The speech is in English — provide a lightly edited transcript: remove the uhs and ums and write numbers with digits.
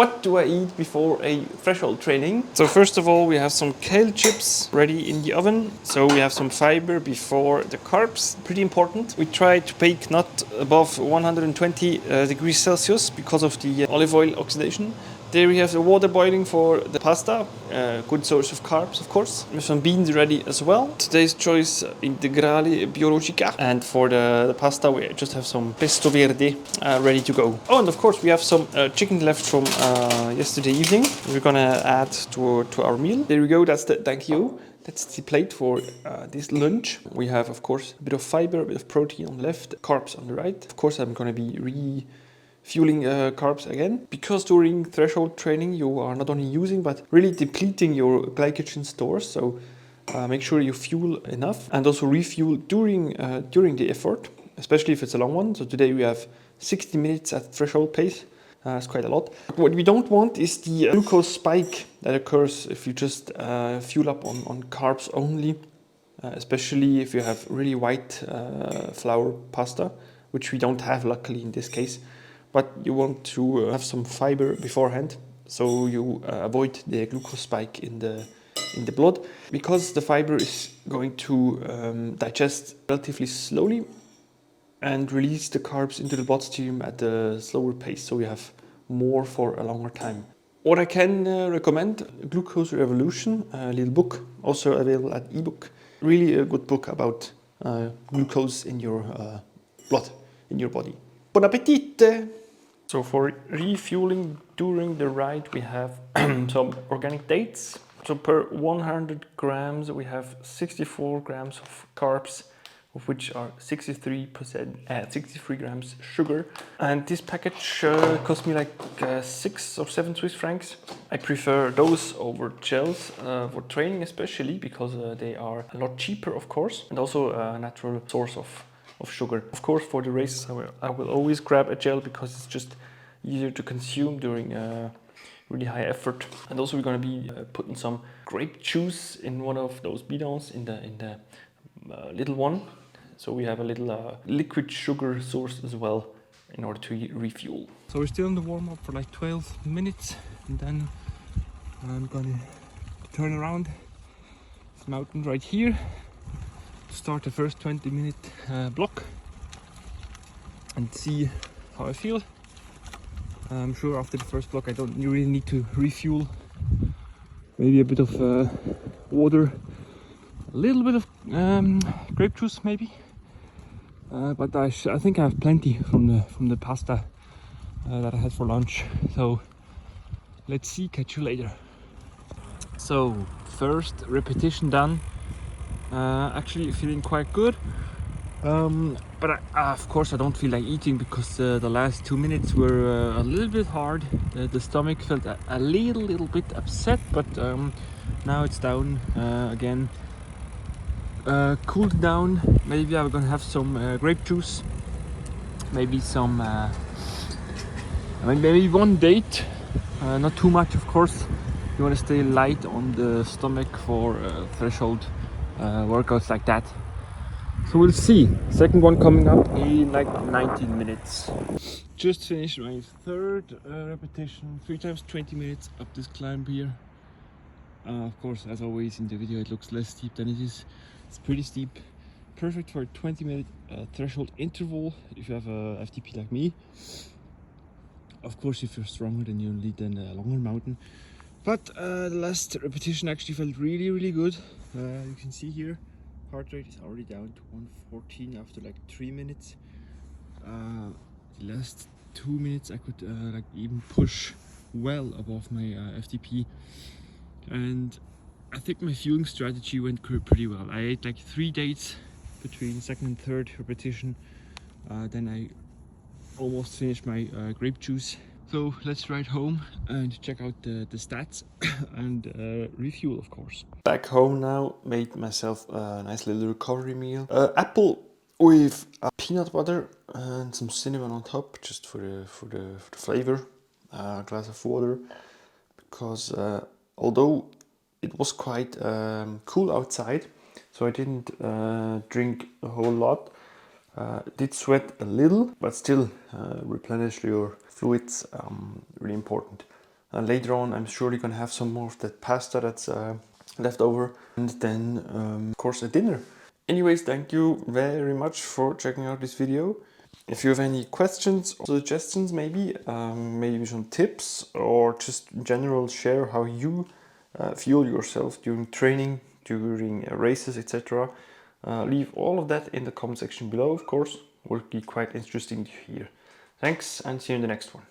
What do I eat before a threshold training? So first of all, we have some kale chips ready in the oven. So we have some fiber before the carbs, pretty important. We try to bake not above 120 degrees Celsius because of the olive oil oxidation. There we have the water boiling for the pasta, good source of carbs, of course. We have some beans ready as well. Today's choice, integrale biologica. And for the pasta, we just have some pesto verde ready to go. Oh, and of course, we have some chicken left from yesterday evening. We're gonna add to our meal. There we go, that's the thank you. That's the plate for this lunch. We have, of course, a bit of fiber, a bit of protein on the left, carbs on the right. Of course, I'm gonna be fueling carbs again, because during threshold training you are not only using but really depleting your glycogen stores, so make sure you fuel enough and also refuel during the effort, especially if it's a long one. So today we have 60 minutes at threshold pace. It's quite a lot. What we don't want is the glucose spike that occurs if you just fuel up on carbs only, especially if you have really white flour pasta, which we don't have luckily in this case. But you want to have some fiber beforehand, so you avoid the glucose spike in the blood, because the fiber is going to digest relatively slowly and release the carbs into the bloodstream at a slower pace, so you have more for a longer time. What I can recommend, Glucose Revolution, a little book, also available at ebook. Really a good book about glucose in your blood, in your body. Bon appétit! So for refueling during the ride, we have some organic dates. So per 100 grams, we have 64 grams of carbs, of which are 63 grams sugar. And this package cost me like 6 or 7 Swiss francs. I prefer those over gels for training, especially because they are a lot cheaper, of course, and also a natural source of sugar. Of course, for the races, I will always grab a gel because it's just easier to consume during really high effort. And also we're going to be putting some grape juice in one of those bidons in the little one. So we have a little liquid sugar source as well in order to refuel. So we're still in the warm-up for like 12 minutes, and then I'm going to turn around this mountain right here, start the first 20-minute block and see how I feel. I'm sure after the first block I don't really need to refuel. Maybe a bit of water, a little bit of grape juice maybe, but I think I have plenty from the pasta that I had for lunch. So let's see, catch you later. So first repetition done. Actually feeling quite good, but of course I don't feel like eating because the last 2 minutes were a little bit hard. The stomach felt a little bit upset, but now it's down again, cooled down. Maybe I'm gonna have some grape juice, maybe some maybe one date, not too much of course. You want to stay light on the stomach for threshold workouts like that. So we'll see. Second one coming up in like 19 minutes. Just finished my third repetition, 3 times 20 minutes up this climb here. Of course, as always in the video, it looks less steep than it is. It's pretty steep. Perfect for a 20-minute threshold interval if you have a FTP like me. Of course, if you're stronger, then you'll need a longer mountain. But the last repetition actually felt really good. You can see here, heart rate is already down to 114 after like 3 minutes. The last 2 minutes I could like even push well above my FTP, and I think my fueling strategy went pretty well. I ate like 3 dates between second and third repetition. Then I almost finished my grape juice. So let's ride home and check out the stats and refuel, of course. Back home now, made myself a nice little recovery meal. Apple with peanut butter and some cinnamon on top, just for the flavor. A glass of water, because although it was quite cool outside, so I didn't drink a whole lot. Did sweat a little, but still replenish your fluids, really important. Later on, I'm surely gonna have some more of that pasta that's left over, and then of course a dinner. Anyways, thank you very much for checking out this video. If you have any questions or suggestions, maybe some tips, or just in general share how you fuel yourself during training, during races, etc. Leave all of that in the comment section below, of course. Will be quite interesting to hear. Thanks, and see you in the next one.